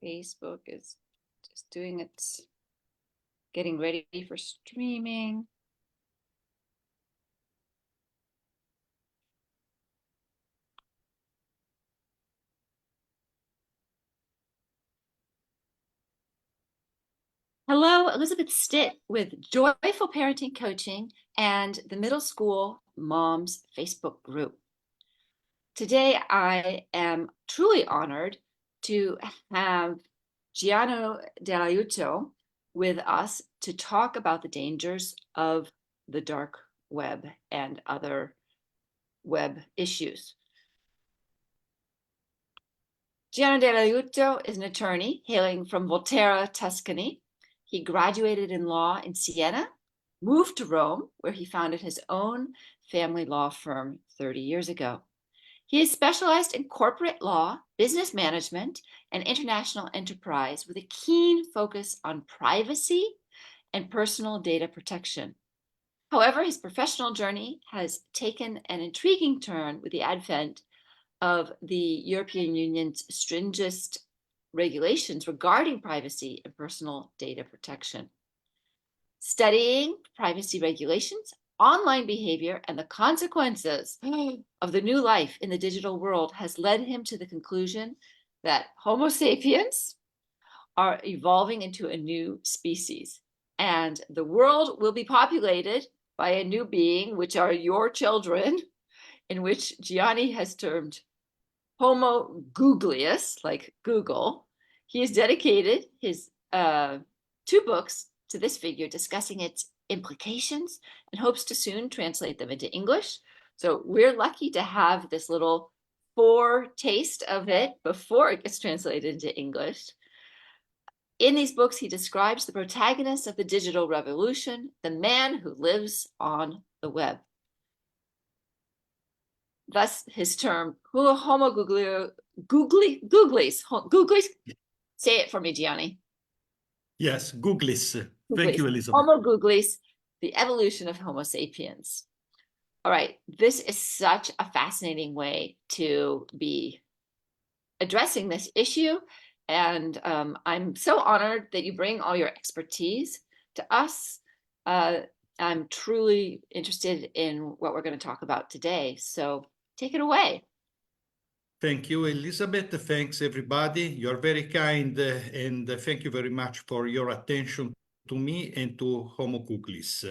Facebook is just doing its, getting ready for streaming. Hello, Elizabeth Stitt with Joyful Parenting Coaching and the Middle School Moms Facebook group. Today, I am truly honored to have Gianni Dell'Aiuto with us to talk about the dangers of the dark web and other web issues. Gianni Dell'Aiuto is an attorney hailing from Volterra, Tuscany. He graduated in law in Siena, moved to Rome, where he founded his own family law firm 30 years ago. He is specialized in corporate law, business management, and international enterprise with a keen focus on privacy and personal data protection. However, his professional journey has taken an intriguing turn with the advent of the European Union's stringent regulations regarding privacy and personal data protection. Studying privacy regulations, online behavior, and the consequences of the new life in the digital world has led him to the conclusion that Homo sapiens are evolving into a new species, and the world will be populated by a new being, which are your children, in which Gianni has termed Homo Googlis, like Google. He has dedicated his 2 books to this figure, discussing its implications, and hopes to soon translate them into English. So we're lucky to have this little foretaste of it before it gets translated into English. In these books, he describes the protagonist of the digital revolution, the man who lives on the web. Thus, his term, Homo Googlis. Say it for me, Gianni. Yes, Googlis. Thank you, Elizabeth. Homo Googlis, the evolution of Homo sapiens. All right, this is such a fascinating way to be addressing this issue. And I'm so honored that you bring all your expertise to us. I'm truly interested in what we're going to talk about today. So take it away. Thank you, Elizabeth. Thanks, everybody. You're very kind, and thank you very much for your attention to me and to Homo Googlis.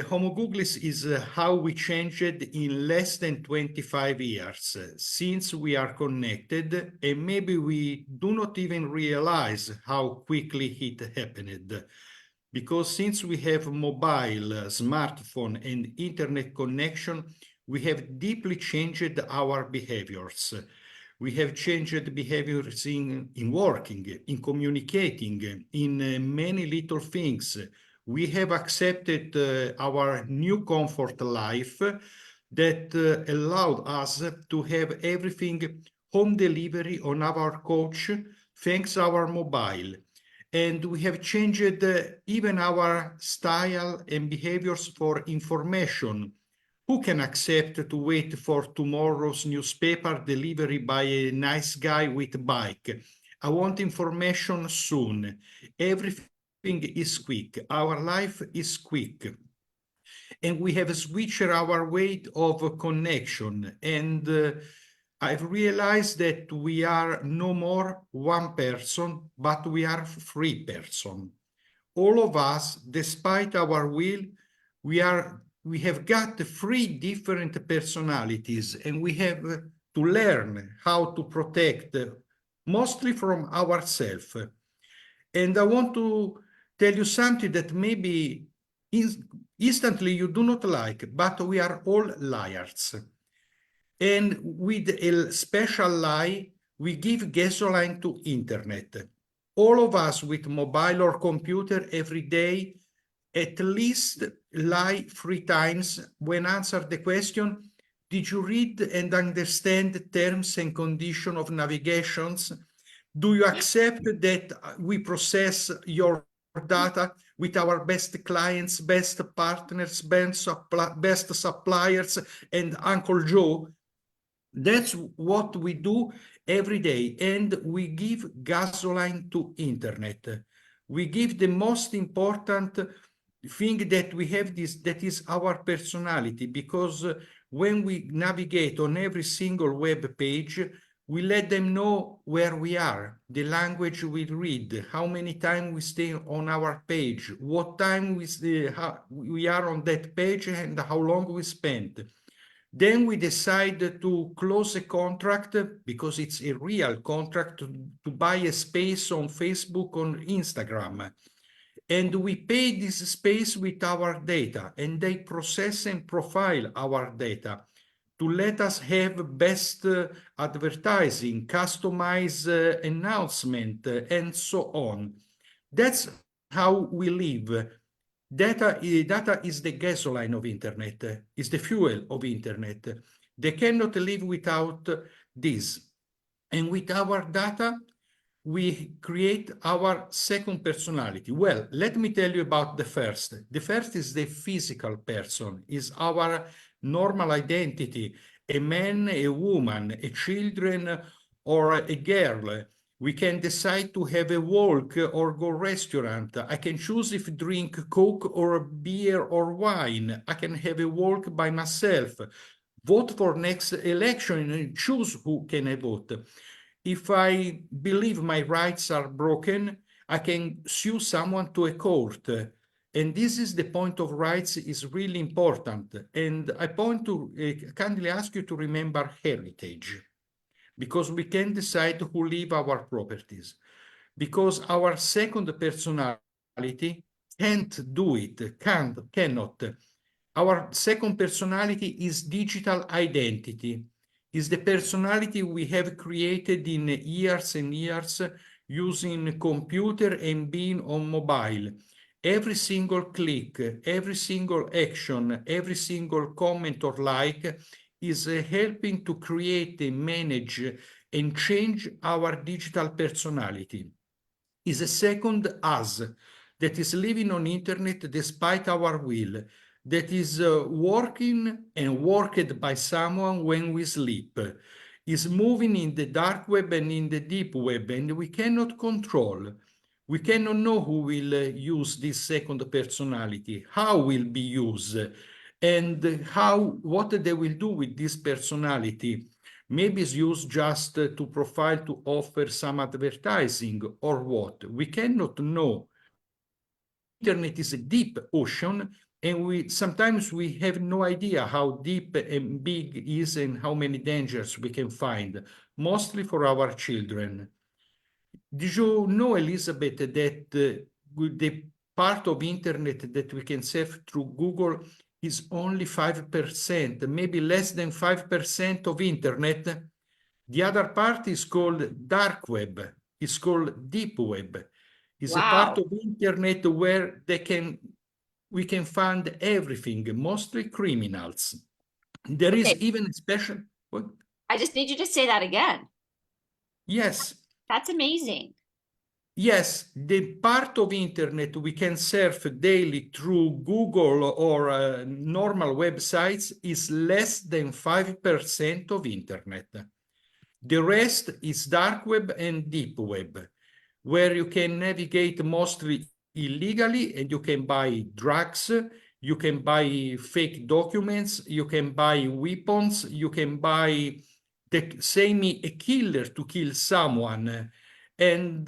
Homo Googlis is how we changed in less than 25 years, since we are connected, and maybe we do not even realize how quickly it happened. Because since we have mobile, smartphone, and internet connection, we have deeply changed our behaviors. We have changed behaviors in working, in communicating, in many little things. We have accepted our new comfort life that allowed us to have everything home delivery on our couch, thanks our mobile. And we have changed even our style and behaviors for information. Who can accept to wait for tomorrow's newspaper delivery by a nice guy with a bike? I want information soon. Everything is quick. Our life is quick. And we have switched our way of connection. And I've realized that we are no more one person, but we are 3 persons. All of us, despite our will, we have got 3 different personalities, and we have to learn how to protect mostly from ourselves. And I want to tell you something that maybe instantly you do not like, but we are all liars. And with a special lie, we give gasoline to internet. All of us with mobile or computer every day at least lie 3 times when answer the question, did you read and understand the terms and conditions of navigations? Do you accept that we process your data with our best clients, best partners, best suppliers, and Uncle Joe? That's what we do every day, and we give gasoline to internet. We give the most important thing that we have, this that is our personality, because when we navigate on every single web page, we let them know where we are, the language we read, how many times we stay on our page, what time we are on that page, and how long we spend. Then we decide to close a contract, because it's a real contract, to buy a space on Facebook, on Instagram. And we pay this space with our data, and they process and profile our data to let us have best advertising, customized announcement, and so on. That's how we live. Data is the gasoline of internet, is the fuel of internet. They cannot live without this. And with our data, we create our second personality. Well, let me tell you about the first. The first is the physical person, is our normal identity, a man, a woman, a children, or a girl. We can decide to have a walk or go restaurant. I can choose if drink Coke or beer or wine. I can have a walk by myself, vote for next election and choose who can I vote. If I believe my rights are broken, I can sue someone to a court. And this is the point of rights is really important. And I point to kindly ask you to remember heritage, because we can decide who leave our properties, because our second personality can't do it, cannot. Our second personality is digital identity, is the personality we have created in years and years using computer and being on mobile. Every single click, every single action, every single comment or like is helping to create and manage and change our digital personality. Is a second us that is living on internet despite our will, that is working and worked by someone when we sleep, is moving in the dark web and in the deep web, and we cannot control. We cannot know who will use this second personality, how will be used, and what they will do with this personality. Maybe it's used just to profile to offer some advertising or what. We cannot know. Internet is a deep ocean, and sometimes we have no idea how deep and big it is and how many dangers we can find, mostly for our children. Did you know, Elizabeth, that the part of internet that we can surf through Google is only 5%, maybe less than 5% of internet? The other part is called dark web, is called deep web. It's a part Wow. of internet where we can find everything, mostly criminals. There is Okay, even a special, what? I just need you to say that again. Yes, That's amazing. yes, the part of internet we can surf daily through Google or normal websites is less than 5% of internet. The rest is dark web and deep web, where you can navigate mostly illegally, and you can buy drugs, you can buy fake documents, you can buy weapons, you can buy, say me, a killer to kill someone, and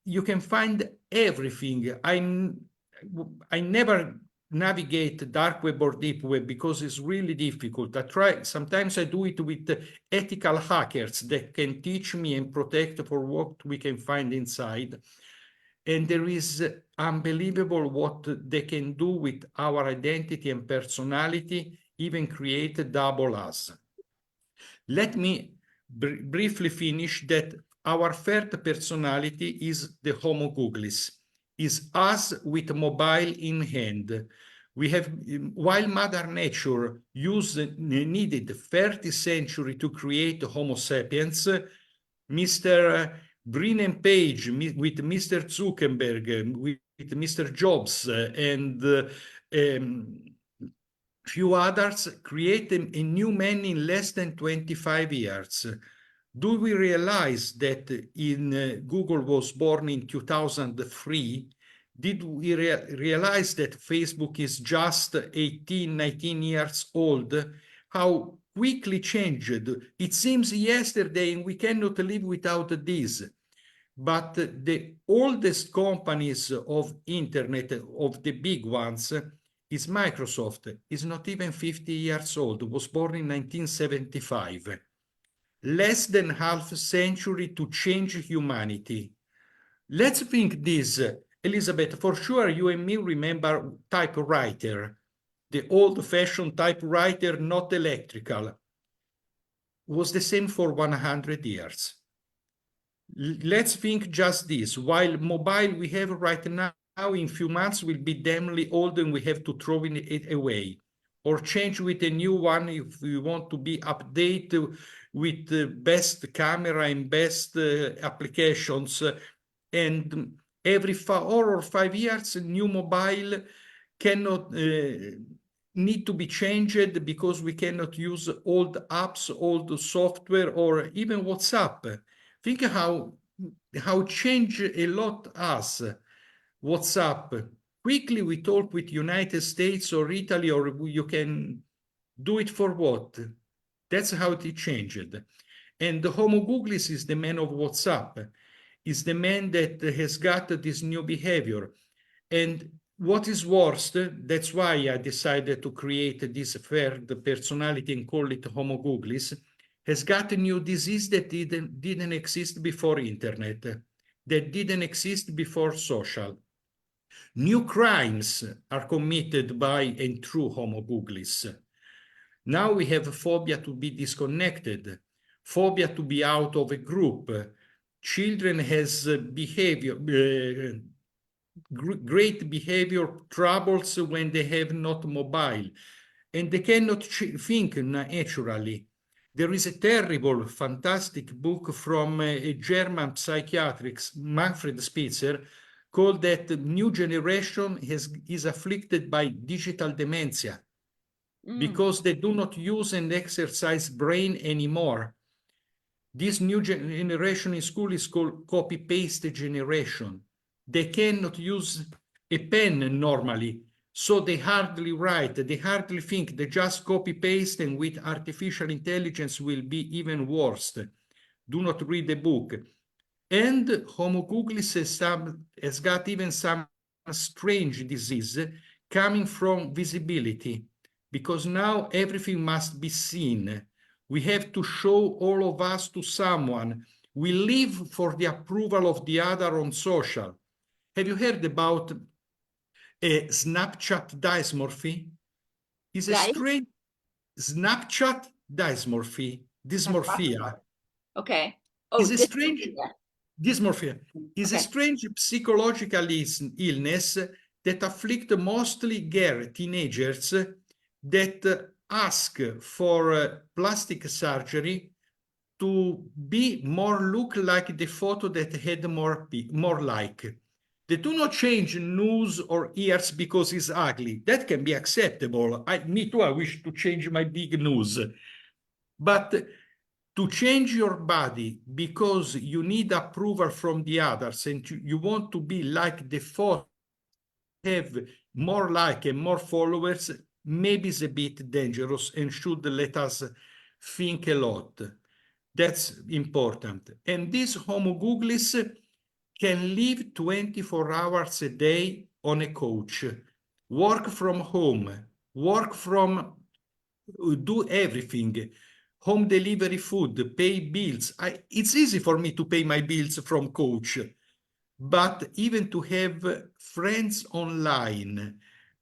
you can find everything. I never navigate dark web or deep web because it's really difficult. Sometimes I do it with ethical hackers that can teach me and protect for what we can find inside. And there is unbelievable what they can do with our identity and personality, even create double us. Let me briefly finish that our third personality is the Homo Googlis, is us with mobile in hand. We have, while Mother Nature needed 30 centuries to create Homo sapiens, Mr. Brin and Page with Mr. Zuckerberg, with Mr. Jobs, and Few others create a new man in less than 25 years. Do we realize that Google was born in 2003? Did we realize that Facebook is just 18, 19 years old? How quickly changed. It seems yesterday, and we cannot live without this. But the oldest companies of internet, of the big ones, is Microsoft. Is not even 50 years old, was born in 1975. Less than half a century to change humanity. Let's think this, Elizabeth, for sure you and me remember typewriter, the old-fashioned typewriter, not electrical, was the same for 100 years. Let's think just this. While mobile we have right now, in few months will be damnly old and we have to throw it away. Or change with a new one if we want to be updated with the best camera and best applications. And every 4 or 5 years, a new mobile cannot need to be changed because we cannot use old apps, old software, or even WhatsApp. Think how change a lot us. WhatsApp. Quickly we talk with United States or Italy, or you can do it for what? That's how it changed. And the Homo Googlis is the man of WhatsApp, is the man that has got this new behavior. And what is worst, that's why I decided to create this third personality and call it Homo Googlis, has got a new disease that didn't exist before internet, that didn't exist before social. New crimes are committed by and through Homo Googlis. Now we have a phobia to be disconnected, phobia to be out of a group. Children has behavior, great behavior troubles when they have not mobile, and they cannot think naturally. There is a terrible, fantastic book from a German psychiatrist, Manfred Spitzer, called that new generation is afflicted by digital dementia because they do not use and exercise brain anymore. This new generation in school is called copy-paste generation. They cannot use a pen normally, so they hardly write, they hardly think, they just copy-paste, and with artificial intelligence will be even worse. Do not read the book. And Homo Googlis has got even some strange disease coming from visibility, because now everything must be seen. We have to show all of us to someone. We live for the approval of the other on social. Have you heard about Snapchat dysmorphy? It's a strange Snapchat dysmorphia. Okay. Oh, Is a strange dysmorphia is a strange psychological illness that afflicts mostly teenagers that ask for plastic surgery to be more look like the photo that had more like. They do not change nose or ears because it's ugly. That can be acceptable. Me too, I wish to change my big nose. But to change your body because you need approval from the others and you want to be like the photo, have more like and more followers, maybe is a bit dangerous and should let us think a lot. That's important. And this Homo Googlis can live 24 hours a day on a couch, work from home, do everything, home delivery food, pay bills. It's easy for me to pay my bills from couch, but even to have friends online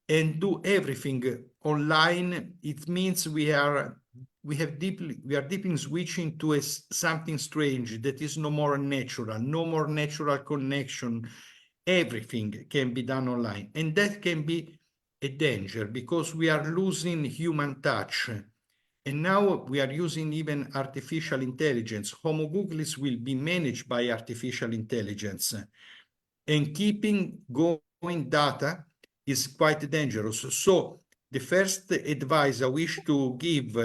and do everything online, it means we are deeply switching to something strange that is no more natural connection. Everything can be done online, and that can be a danger because we are losing human touch. And now we are using even artificial intelligence. Homo Googlis will be managed by artificial intelligence, and keeping going data is quite dangerous. So the first advice I wish to give,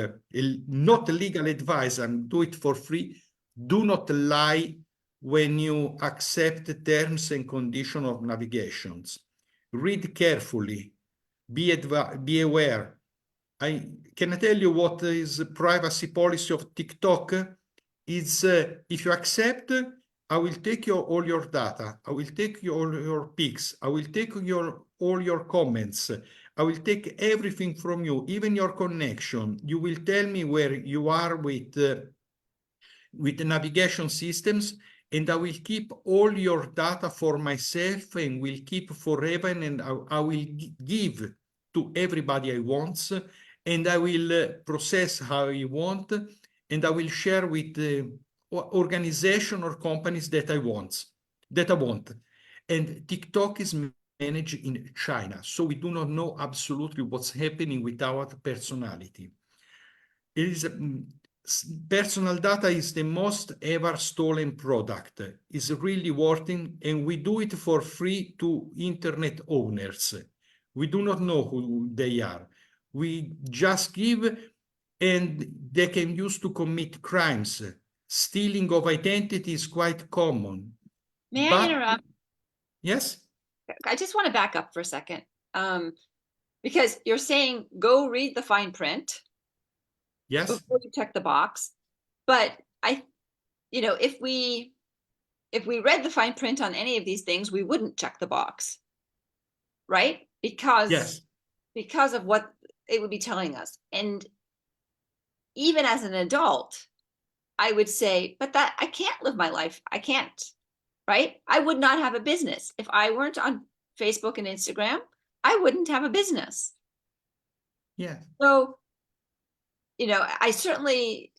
not legal advice, and do it for free, do not lie when you accept terms and conditions of navigations. Read carefully, be aware. Can I tell you what is the privacy policy of TikTok? Is if you accept, I will take all your data. I will take all your pics. I will take all your comments. I will take everything from you, even your connection. You will tell me where you are with the navigation systems, and I will keep all your data for myself and will keep forever, and I will give to everybody I want, and I will process how I want, and I will share with the organization or companies that I want. And TikTok is managed in China, so we do not know absolutely what's happening with our personality. It is personal data is the most ever stolen product. It's really working, and we do it for free to internet owners. We do not know who they are. We just give, and they can use to commit crimes. Stealing of identity is quite common. May I But interrupt? yes, I just want to back up for a second. Because you're saying go read the fine print yes, before you check the box. But if we read the fine print on any of these things, we wouldn't check the box, right? yes, Because of what it would be telling us. And even as an adult, I would say, but that I can't live my life. I can't, right? I would not have a business. If I weren't on Facebook and Instagram, I wouldn't have a business. yeah. So, I certainly,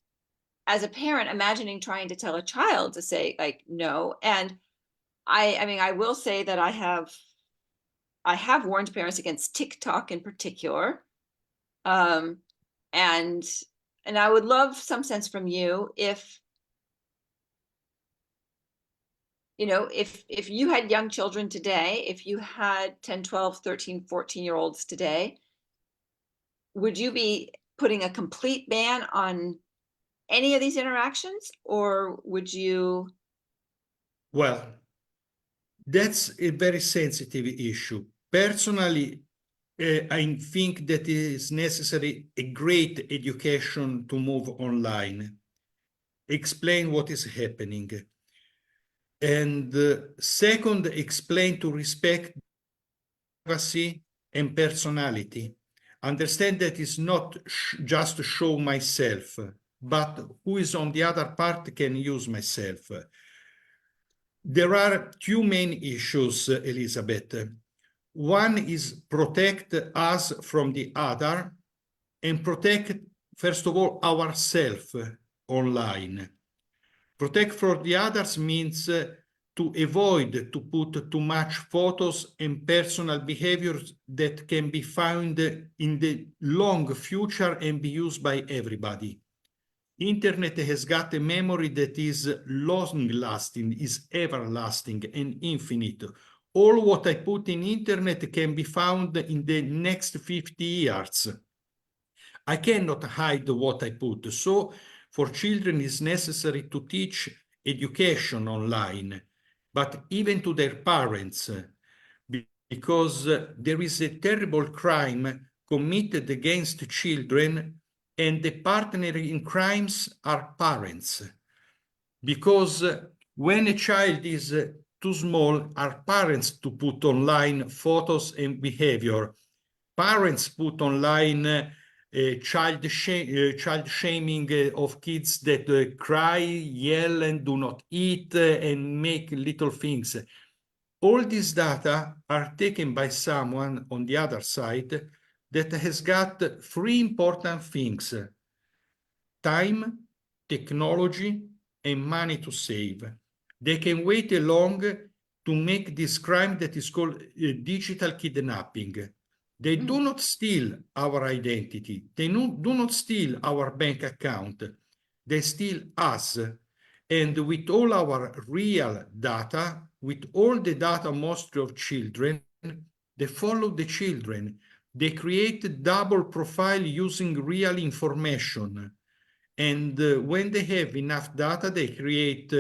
as a parent, imagining trying to tell a child to say like no. And I mean, I will say that I have warned parents against TikTok in particular. Um, and I would love some sense from you if you had young children today, if you had 10, 12, 13, 14-year-olds today, would you be putting a complete ban on any of these interactions, or would you? Well, that's a very sensitive issue. Personally, I think that it is necessary a great education to move online, explain what is happening. And second, explain to respect privacy and personality. Understand that it's not just to show myself, but who is on the other part can use myself. There are two main issues, Elizabeth. One is protect us from the other and protect, first of all, ourselves online. Protect for the others means to avoid to put too much photos and personal behaviors that can be found in the long future and be used by everybody. Internet has got a memory that is long-lasting, is everlasting and infinite. All what I put in internet can be found in the next 50 years. I cannot hide what I put. So for children, it's necessary to teach education online, but even to their parents, because there is a terrible crime committed against children, and the partner in crimes are parents. Because when a child is too small, are parents to put online photos and behavior. Parents put online child shaming of kids that cry, yell, and do not eat and make little things. All these data are taken by someone on the other side that has got three important things: time, technology, and money to save. They can wait along to make this crime that is called digital kidnapping. They do not steal our identity. They do not steal our bank account. They steal us. And with all our real data, with all the data mostly of children, they follow the children. They create double profile using real information. And when they have enough data, they create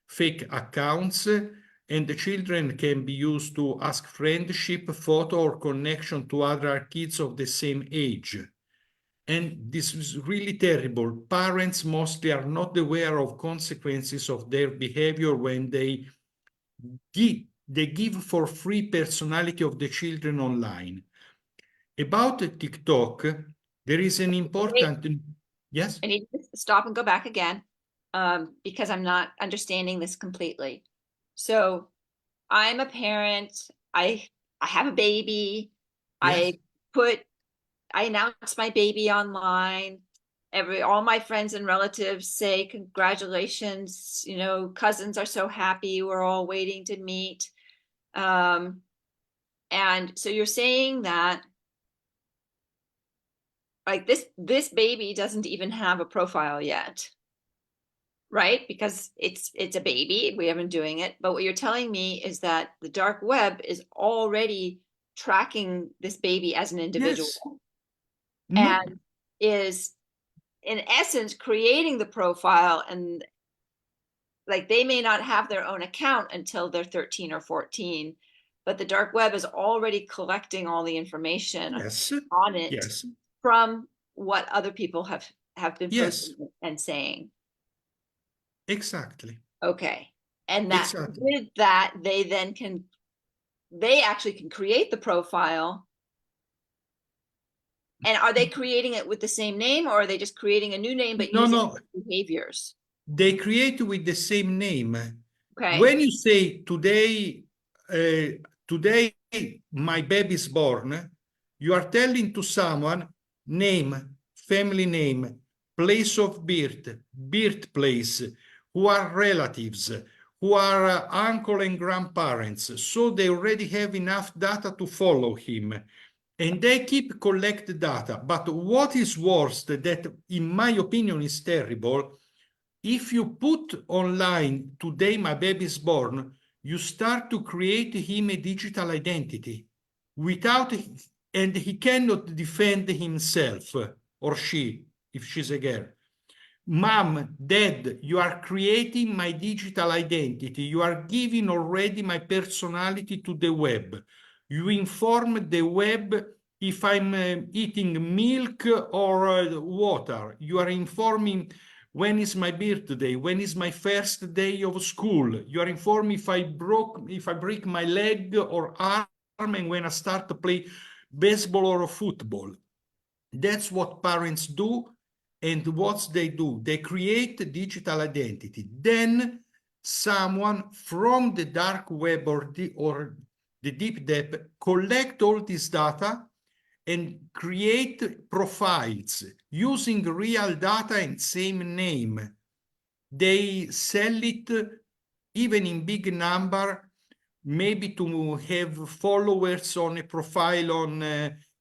fake accounts, and the children can be used to ask friendship, photo, or connection to other kids of the same age. And this is really terrible. Parents mostly are not aware of consequences of their behavior when they give for free personality of the children online. About TikTok, there is an important, yes? I need to stop and go back again, because I'm not understanding this completely. So I'm a parent. I have a baby. Yes, I announce my baby online. All my friends and relatives say congratulations. Cousins are so happy. We're all waiting to meet. And so you're saying that, like, this baby doesn't even have a profile yet, right? Because it's a baby. We haven't doing it. But what you're telling me is that the dark web is already tracking this baby as an individual, yes. No, and is in essence creating the profile. And like, they may not have their own account until they're 13 or 14, but the dark web is already collecting all the information yes, on it yes, from what other people have been yes, posting and saying. exactly, Okay. And that exactly. with that, they actually can create the profile. And are they creating it with the same name, or are they just creating a new name but No, using no, behaviors? they create with the same name. Okay. When you say today my baby is born, you are telling to someone name, family name, place of birth, birthplace, who are relatives, who are uncle and grandparents. So they already have enough data to follow him. And they keep collect data. But what is worse, that in my opinion is terrible, if you put online today my baby is born, you start to create him a digital identity without, and he cannot defend himself, or she, if she's a girl. Mom, dad, you are creating my digital identity. You are giving already my personality to the web. You inform the web if I'm eating milk or water. You are informing when is my birthday, when is my first day of school. You are informing if I break my leg or arm, and when I start to play baseball or football. That's what parents do. And what they do, they create a digital identity. Then someone from the dark web or the deep web collect all this data and create profiles using real data and same name. They sell it even in big number, maybe to have followers on a profile on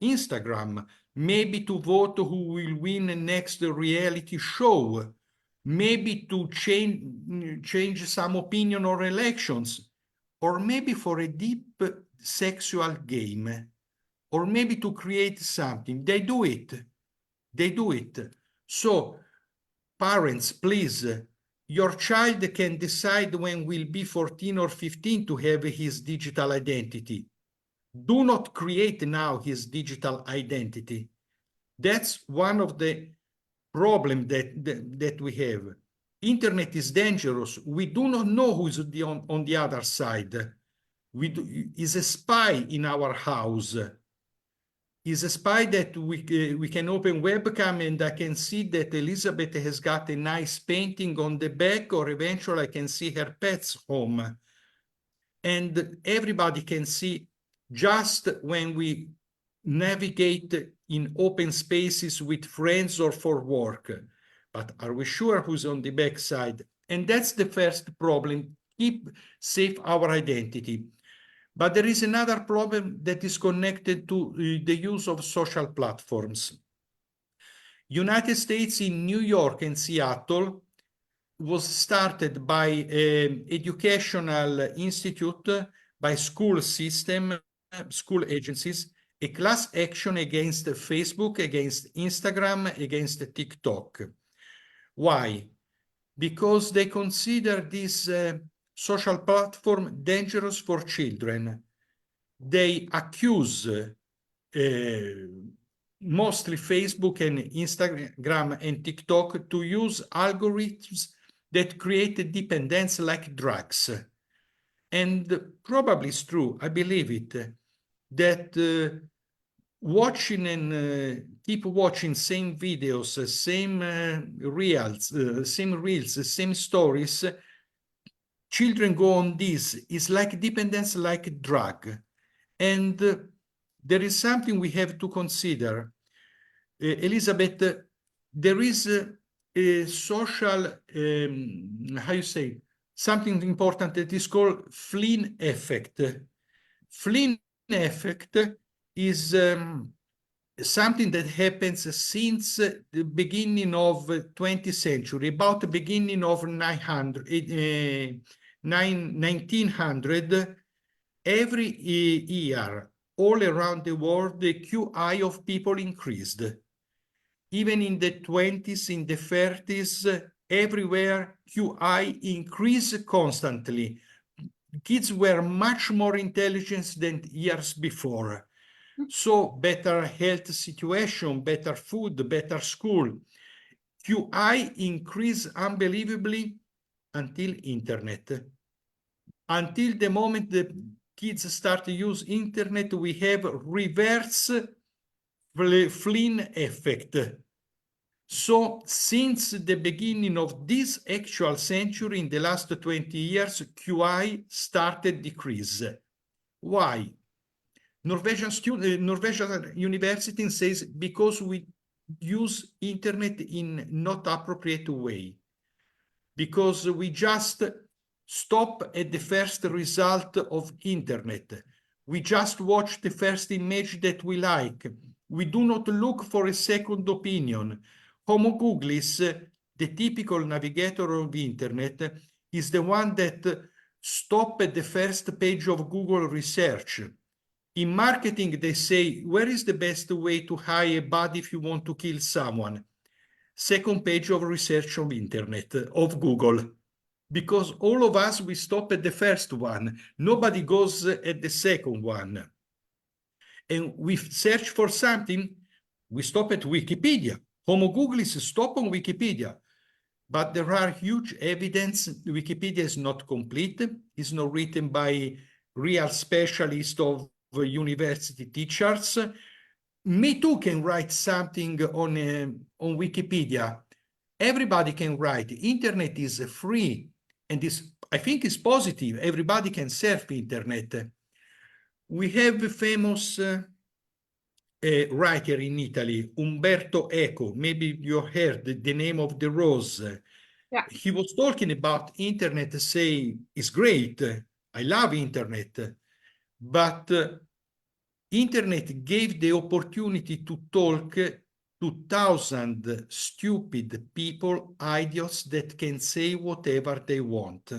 Instagram, maybe to vote who will win the next reality show, maybe to change some opinion on elections, or maybe for a deep sexual game, or maybe to create something. They do it. They do it. So, parents, please, your child can decide when will be 14 or 15 to have his digital identity. Do not create now his digital identity. That's one of the problems that we have. Internet is dangerous. We do not know who's on the other side. Is a spy in our house. Is a spy that we can open webcam and I can see that Elizabeth has got a nice painting on the back, or eventually I can see her pet's home. And everybody can see just when we navigate in open spaces with friends or for work. But are we sure who's on the backside? And that's the first problem. Keep safe our identity. But there is another problem that is connected to the use of social platforms. United States, in New York and Seattle, was started by an educational institute, by school system, school agencies, a class action against Facebook, against Instagram, against TikTok. Why? Because they consider this social platform dangerous for children. They accuse mostly Facebook and Instagram and TikTok to use algorithms that create a dependence like drugs. And probably it's true, I believe it, that watching and keep watching same videos, same reels, same stories, children go on this. It's like dependence, like a drug. And there is something we have to consider. Elizabeth, there is a social, how you say, something important that is called Flynn effect. Flynn effect is something that happens since the beginning of 20th century, about the beginning of 1900, every year, all around the world, the QI of people increased. Even in the 20s, in the 30s, everywhere QI increased constantly. Kids were much more intelligent than years before. So better health situation, better food, better school. QI increased unbelievably until internet. Until the moment the kids start to use internet, we have reverse Flynn effect. So since the beginning of this actual century, in the last 20 years, QI started decrease. Why? Norwegian university says because we use internet in not appropriate way, because we just stop at the first result of internet. We just watch the first image that we like. We do not look for a second opinion. Homo Googlis, the typical navigator of the internet, is the one that stop at the first page of Google research. In marketing, they say, where is the best way to hire a body if you want to kill someone? Second page of research of internet, of Google. Because all of us, we stop at the first one. Nobody goes at the second one. And we search for something, we stop at Wikipedia. Homo Googlis stop on Wikipedia. But there are huge evidence. Wikipedia is not complete. It's not written by real specialists of university teachers. Me too can write something on Wikipedia. Everybody can write. Internet is free and is, I think, is positive. Everybody can surf internet. We have a famous writer in Italy, Umberto Eco. Maybe you heard the name of the rose. Yeah. He was talking about internet, say, it's great. I love internet. But internet gave the opportunity to talk to thousands stupid people, idiots that can say whatever they want.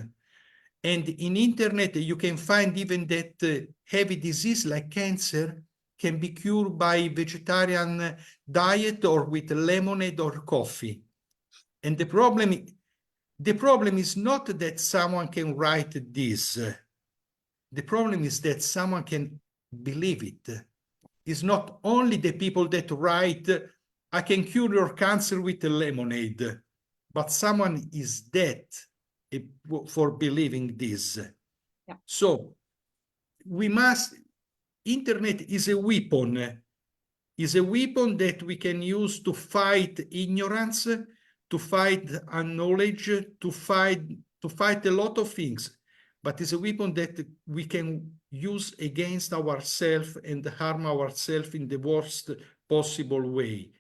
And in internet, you can find even that heavy disease like cancer can be cured by vegetarian diet or with lemonade or coffee. And the problem is not that someone can write this. The problem is that someone can believe it. It's not only the people that write, I can cure your cancer with lemonade, but someone is dead for believing this. Yeah. So internet is a weapon that we can use to fight ignorance, to fight unknowledge, to fight a lot of things. But it's a weapon that we can use against ourselves and harm ourselves in the worst possible way.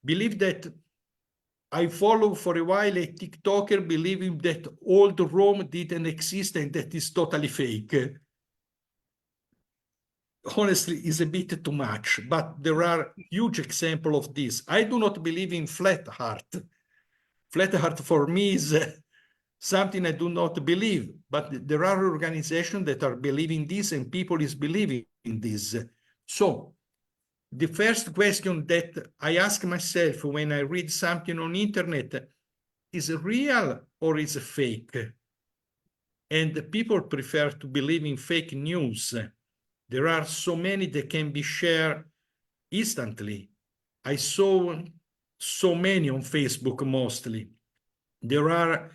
Believe that I follow for a while a TikToker believing that old Rome didn't exist and that is totally fake. Honestly, is a bit too much, but there are huge examples of this. I do not believe in flat earth. Flat earth for me is something I do not believe, but there are organizations that are believing this and people is believing in this. So the first question that I ask myself when I read something on internet is it real or is it fake? And people prefer to believe in fake news. There are so many that can be shared instantly. I saw so many on Facebook mostly. There are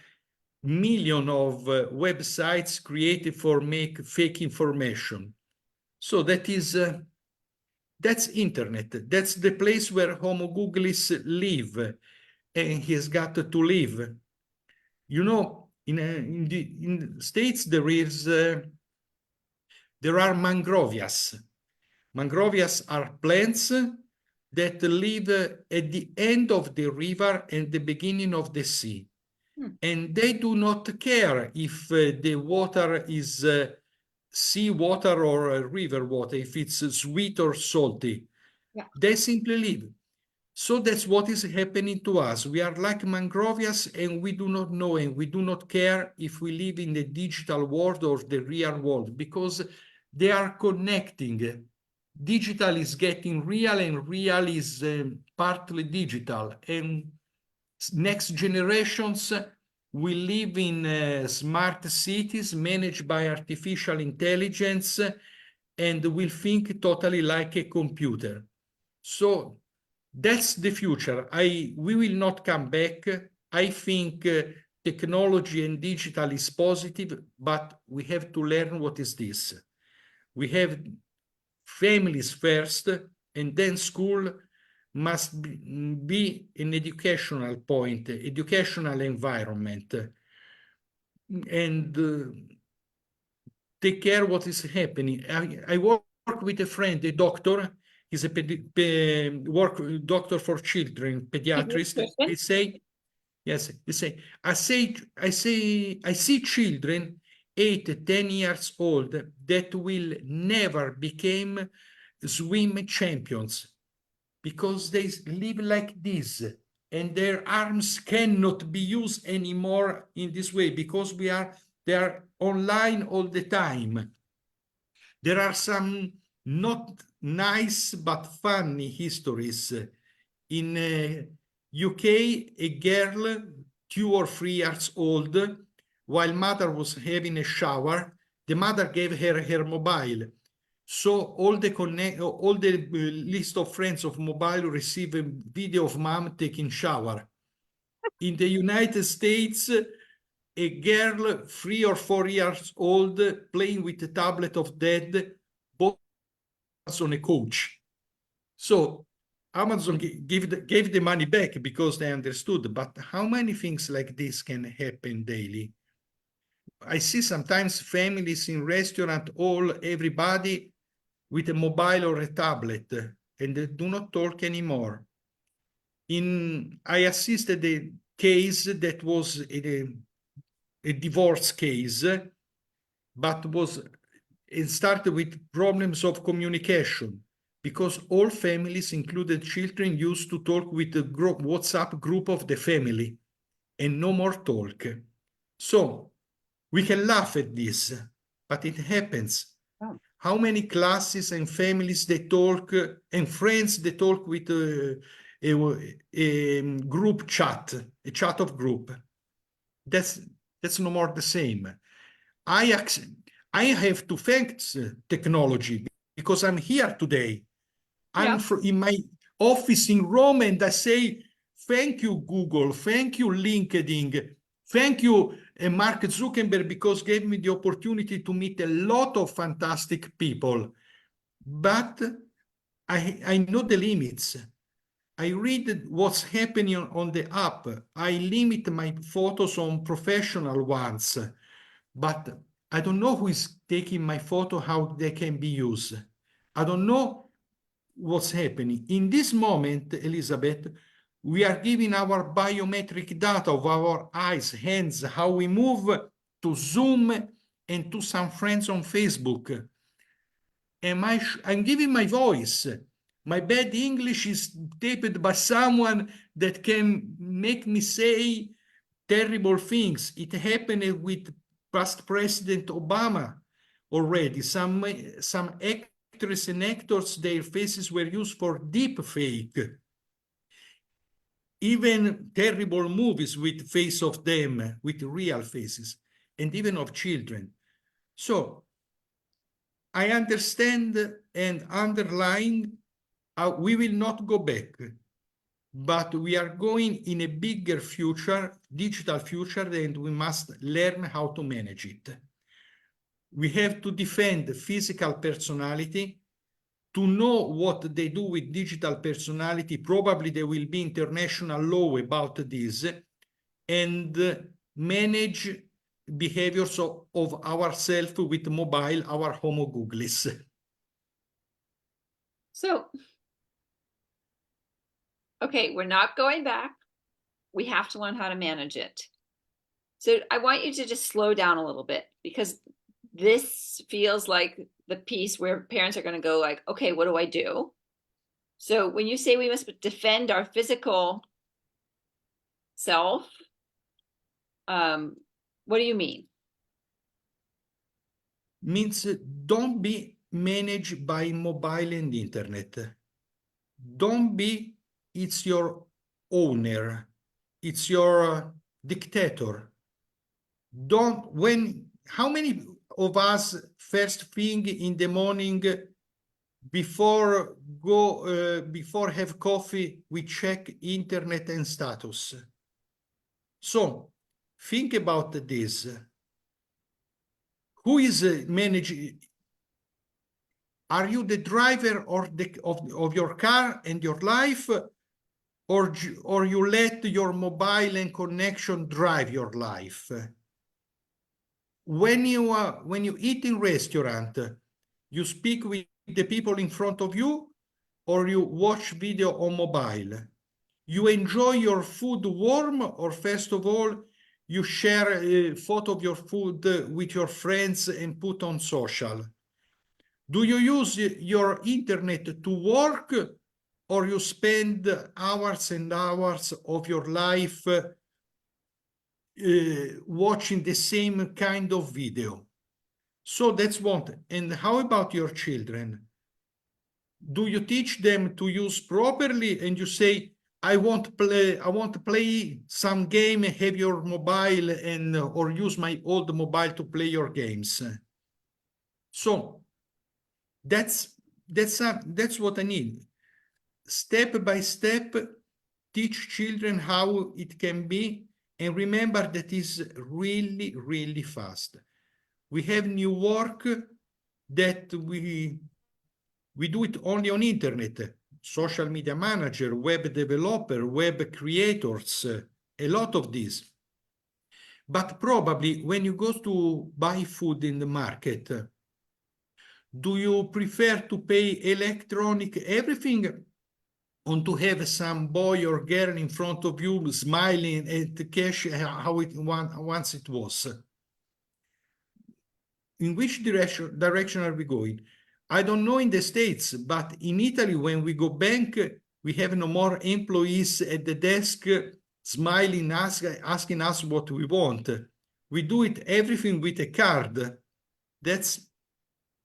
millions of websites created for make fake information. So that's internet. That's the place where Homo Googlis live, and he's got to live. You know, in the States there are mangrovias. Mangrovias are plants that live at the end of the river and the beginning of the sea. And they do not care if the water is sea water or river water, if it's sweet or salty. Yeah. They simply live. So that's what is happening to us. We are like mangrovias and we do not know and we do not care if we live in the digital world or the real world because they are connecting. Digital is getting real and real is partly digital. And next generations will live in smart cities managed by artificial intelligence and will think totally like a computer. So that's the future. We will not come back. I think technology and digital is positive, but we have to learn what is this. We have families first, and then school must be an educational point, educational environment, and take care what is happening. I work with a friend, a doctor. He's a doctor for children, pediatrist. He say, yes, he say, I see children 8, 10 years old that will never become swim champions because they live like this and their arms cannot be used anymore in this way because they are online all the time. There are some not nice but funny histories. In UK, a girl 2 or 3 years old, while mother was having a shower, the mother gave her her mobile. So all the list of friends of mobile receive a video of mom taking shower. In the United States, a girl 3 or 4 years old playing with a tablet of dad, both on a couch. So Amazon gave the money back because they understood. But how many things like this can happen daily? I see sometimes families in restaurant, everybody with a mobile or a tablet, and they do not talk anymore. I assisted a case that was a divorce case, but it started with problems of communication because all families, included children, used to talk with the WhatsApp group of the family and no more talk. So we can laugh at this, but it happens. Oh. How many classes and families they talk and friends they talk with a group chat, a chat of group. That's no more the same. I have to thank technology because I'm here today. I'm in my office in Rome and I say, thank you, Google, thank you, LinkedIn, thank you, Mark Zuckerberg, because gave me the opportunity to meet a lot of fantastic people. But I know the limits. I read what's happening on the app. I limit my photos on professional ones, but I don't know who is taking my photo, how they can be used. I don't know what's happening. In this moment, Elizabeth, we are giving our biometric data of our eyes, hands, how we move to Zoom and to some friends on Facebook. I'm giving my voice. My bad English is taped by someone that can make me say terrible things. It happened with past President Obama already. Some actor actresses and actors, their faces were used for deep fake. Even terrible movies with face of them, with real faces, and even of children. So I understand and underline we will not go back, but we are going in a bigger future, digital future, and we must learn how to manage it. We have to defend physical personality. To know what they do with digital personality, probably there will be international law about this, and manage behaviors of ourselves with mobile, our Homo Googlis. So, okay, we're not going back. We have to learn how to manage it. So I want you to just slow down a little bit, because this feels like the piece where parents are going to go like, okay, what do I do? So when you say we must defend our physical self, what do you mean? Means don't be managed by mobile and internet. Don't be, it's your owner. It's your dictator. Don't, how many of us first thing in the morning before before have coffee, we check internet and status. So think about this. Who is managing? Are you the driver of your car and your life, or you let your mobile and connection drive your life? When you eat in restaurant, you speak with the people in front of you, or you watch video on mobile? You enjoy your food warm, or first of all, you share a photo of your food with your friends and put on social? Do you use your internet to work, or you spend hours and hours of your life watching the same kind of video? So that's what. And how about your children? Do you teach them to use properly, and you say, I want to play some game, have your mobile, and or use my old mobile to play your games? So that's what I need. Step by step, teach children how it can be, and remember that is really, really fast. We have new work that we do it only on internet. Social media manager, web developer, web creators, a lot of this. But probably when you go to buy food in the market, do you prefer to pay electronic everything, or to have some boy or girl in front of you smiling at the cash how it once it was? In which direction are we going? I don't know in the States, but in Italy, when we go bank, we have no more employees at the desk smiling, asking us what we want. We do it everything with a card.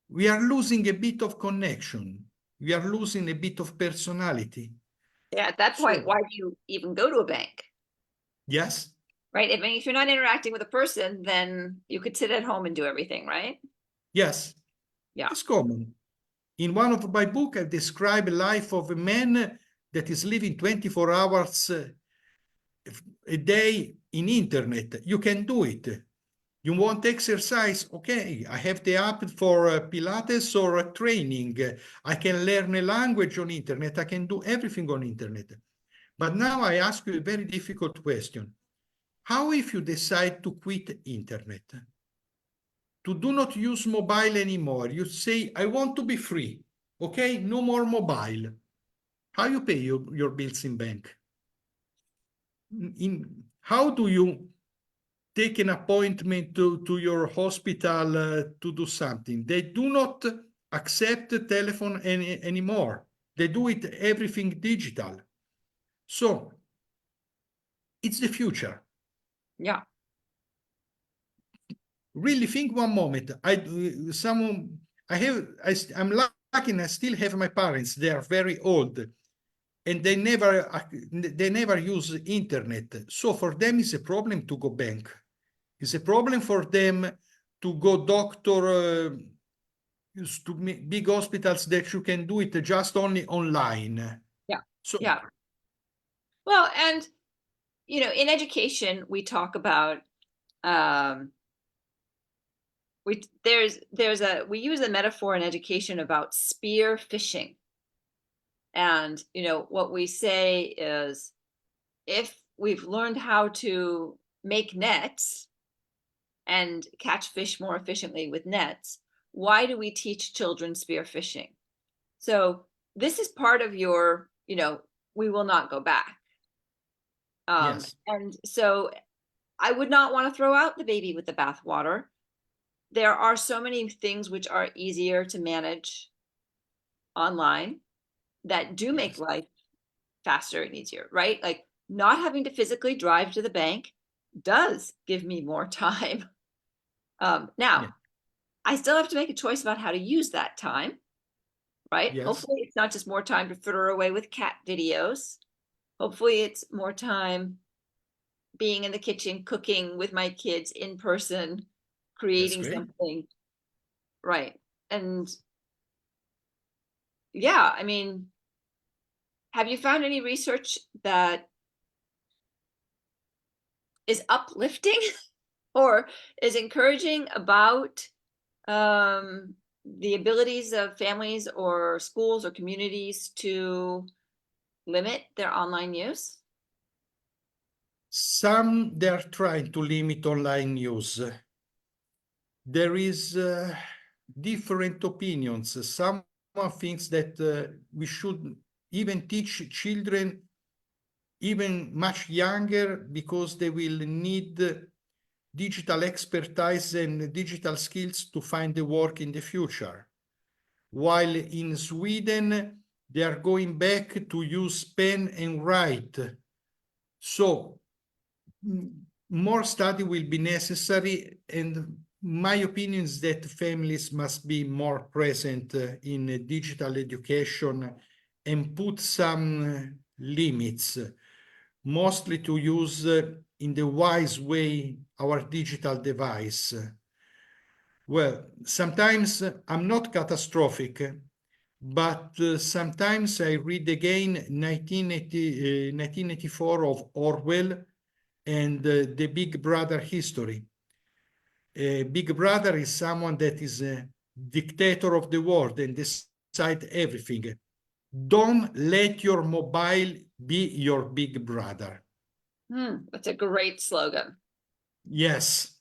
We are losing a bit of connection. We are losing a bit of personality. Yeah, at that point, why do you even go to a bank? Yes. Right? If you're not interacting with a person, then you could sit at home and do everything, right? Yes. Yeah. It's common. In one of my books, I describe the life of a man that is living 24 hours a day in internet. You can do it. You want exercise? Okay, I have the app for Pilates or training. I can learn a language on internet. I can do everything on internet. But now I ask you a very difficult question. How if you decide to quit internet? To do not use mobile anymore? You say, I want to be free. Okay, no more mobile. How you pay your bills in bank? How do you take an appointment to your hospital to do something? They do not accept telephone anymore. They do it everything digital. So it's the future. Yeah. Really think one moment. I'm and I still have my parents. They are very old, and they never use internet. So for them, it's a problem to go bank. It's a problem for them to go doctor to big hospitals that you can do it just only online. Yeah. So Yeah. Well, and in education, we talk about we use a metaphor in education about spear fishing. And what we say is, if we've learned how to make nets and catch fish more efficiently with nets, why do we teach children spear fishing? So this is part of your, we will not go back. yes, And so I would not want to throw out the baby with the bathwater. There are so many things which are easier to manage online that do make yes, life faster and easier, right? Like not having to physically drive to the bank does give me more time. yeah, Now, I still have to make a choice about how to use that time, right? yes, Hopefully, it's not just more time to fritter away with cat videos. Hopefully, it's more time being in the kitchen, cooking with my kids in person, that's creating great. something, right? And yeah, I mean, have you found any research that is uplifting or is encouraging about the abilities of families or schools or communities to limit their online use? Some they are trying to limit online use. There is different opinions. Someone thinks that we should even teach children even much younger because they will need digital expertise and digital skills to find the work in the future. While in Sweden, they are going back to use pen and write. So more study will be necessary, and my opinion is that families must be more present in digital education and put some limits, mostly to use in the wise way our digital device. Well, sometimes I'm not catastrophic, but sometimes I read again 1984 of Orwell and the Big Brother history. Big Brother is someone that is a dictator of the world and decide everything. Don't let your mobile be your big brother. That's a great slogan. Yes,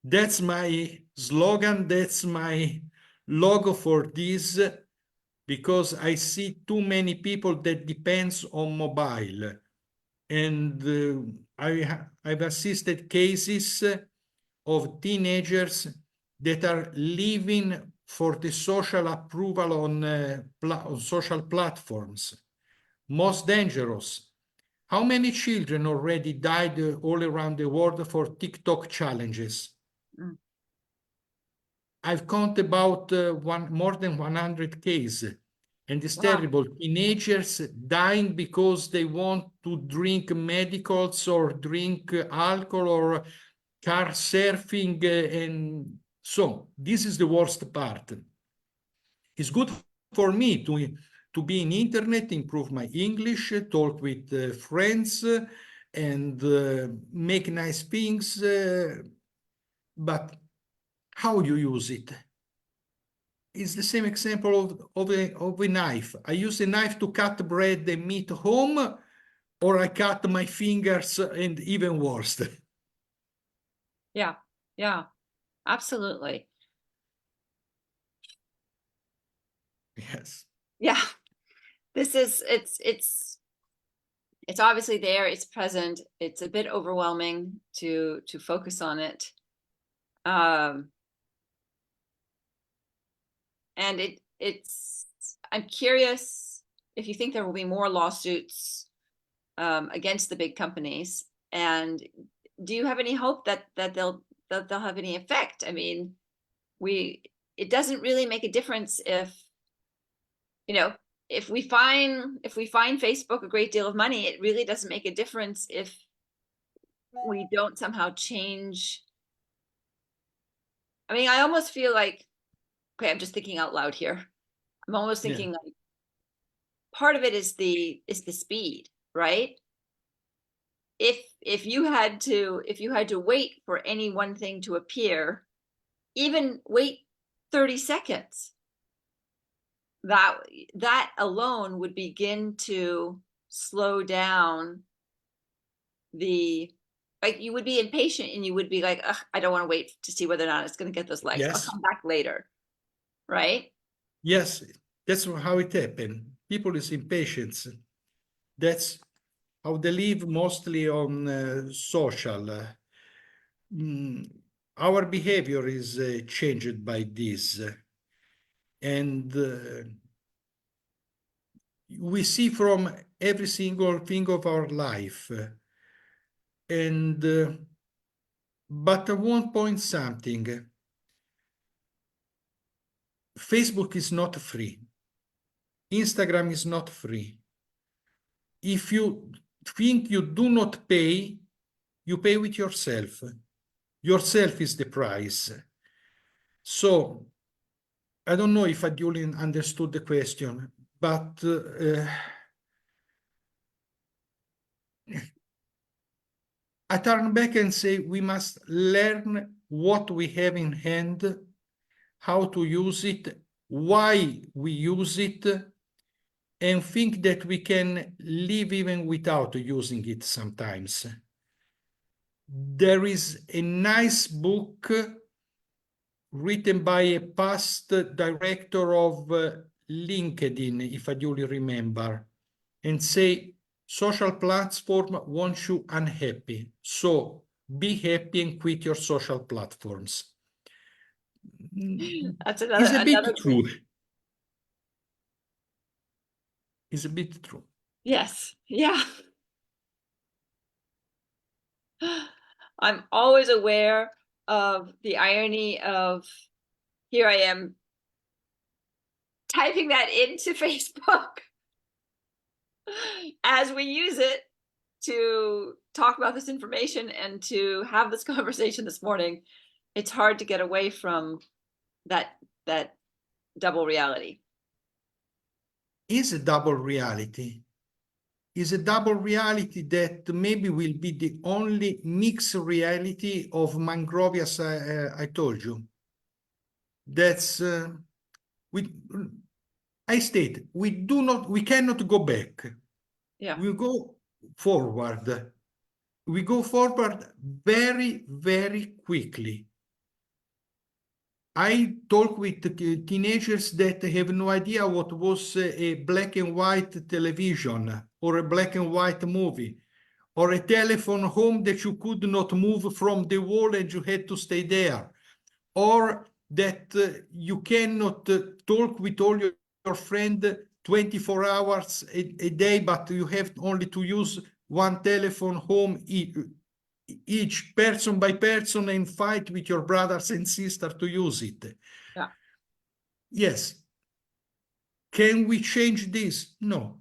that's my slogan. That's my logo for this because I see too many people that depends on mobile. And I've assisted cases of teenagers that are living for the social approval on social platforms. Most dangerous. How many children already died all around the world for TikTok challenges? Mm. I've counted about more than 100 cases. And it's Wow. terrible. Teenagers dying because they want to drink medicals or drink alcohol or car surfing. And so this is the worst part. It's good for me to be in internet, improve my English, talk with friends, and make nice things. But how you use it? It's the same example of a knife. I use a knife to cut bread and meat home, or I cut my fingers and even worse. Yeah. Yeah. Absolutely. Yes. Yeah. This is it's obviously there, it's present, it's a bit overwhelming to focus on it. Um and it's I'm curious if you think there will be more lawsuits against the big companies, and do you have any hope that they'll have any effect? I mean, we it doesn't really make a difference if you know, if we find Facebook a great deal of money, it really doesn't make a difference if we don't somehow change. I mean, I almost feel like, okay, I'm just thinking out loud here. I'm almost Yeah. thinking like part of it is the speed, right? If you had to wait for any one thing to appear, even wait 30 seconds, that alone would begin to slow down the, like, you would be impatient and you would be like, ugh, I don't want to wait to see whether or not it's going to get those likes. I'll Yes. come back later, right? Yes, that's how it happened. People is impatience. That's how they live mostly on social. Mm, our behavior is changed by this. And we see from every single thing of our life. And but I want point something. Facebook is not free. Instagram is not free. If you think you do not pay, you pay with yourself. Yourself is the price. So I don't know if I duly understood the question, but I turn back and say we must learn what we have in hand, how to use it, why we use it, and think that we can live even without using it sometimes. There is a nice book written by a past director of LinkedIn, if I duly remember, and say, social platform wants you unhappy. So be happy and quit your social platforms. That's Is a bit another true. great. Is a bit true. Yes. Yeah. I'm always aware of the irony of, here I am typing that into Facebook as we use it to talk about this information and to have this conversation this morning. It's hard to get away from that double reality. Is a double reality. Is a double reality that maybe will be the only mixed reality of Mangrovias I told you. That's I state we cannot go back. Yeah. We go forward. We go forward very, very quickly. I talk with teenagers that have no idea what was a black and white television or a black and white movie or a telephone home that you could not move from the wall and you had to stay there, or that you cannot talk with all your friends 24 hours a day, but you have only to use one telephone home each person by person and fight with your brothers and sisters to use it. Yeah. Yes. Can we change this? No.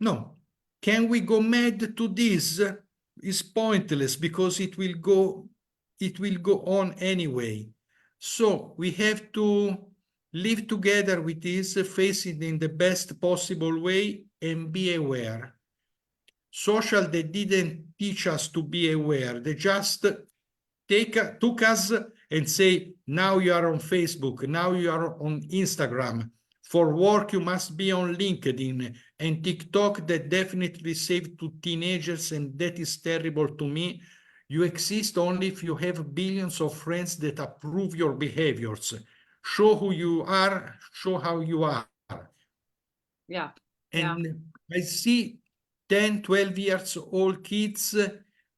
No. Can we go mad to this? Is pointless because it will go on anyway. So we have to live together with this, face it in the best possible way and be aware. Social, they didn't teach us to be aware. They just took us and say, now you are on Facebook, now you are on Instagram. For work, you must be on LinkedIn and TikTok. That definitely saved to teenagers, and that is terrible to me. You exist only if you have billions of friends that approve your behaviors. Show who you are, show how you are. Yeah. Yeah. And I see 10, 12 years old kids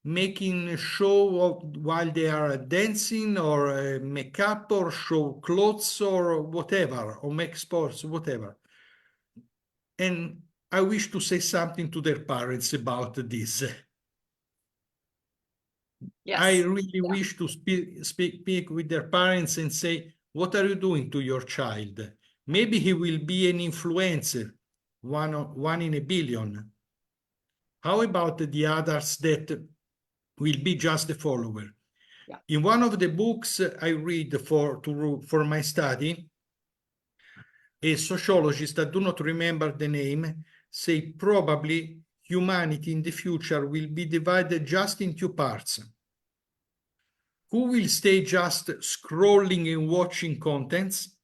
making a show of, while they are dancing or make up or show clothes or whatever, or make sports, whatever. And I wish to say something to their parents about this. I Yes. really Yeah. wish to speak with their parents and say, what are you doing to your child? Maybe he will be an influencer, one in a billion. How about the others that will be just a follower? Yeah. In one of the books I read for my study, a sociologist, I do not remember the name, say probably humanity in the future will be divided just in two parts. Who will stay just scrolling and watching contents,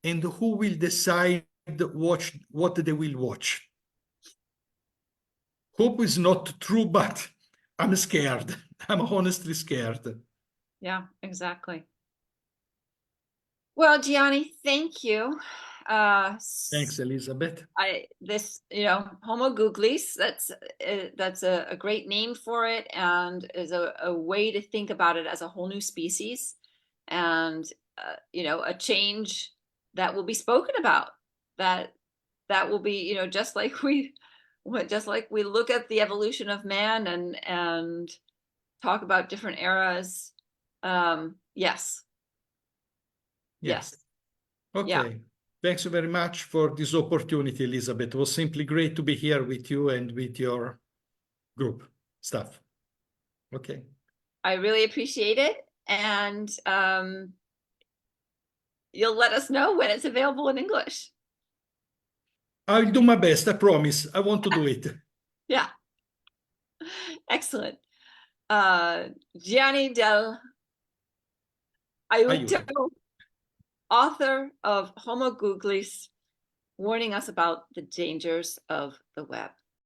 and who will decide what they will watch. Hope is not true, but I'm scared. I'm honestly scared. Yeah, exactly. Well, Gianni, thank you. Thanks, Elizabeth. Homo Googlis, that's a great name for it, and is a way to think about it as a whole new species, and a change that will be spoken about. That will be, just like we look at the evolution of man and talk about different eras. Yes. Yeah. Yes. Okay. Yeah. Thanks very much for this opportunity, Elizabeth. It was simply great to be here with you and with your group staff. Okay. I really appreciate it. And you'll let us know when it's available in English. I'll do my best, I promise. I want to do it. Yeah. Excellent. Gianni Dell'Aiuto, Aiuto. author of Homo Googlis, warning us about the dangers of the web.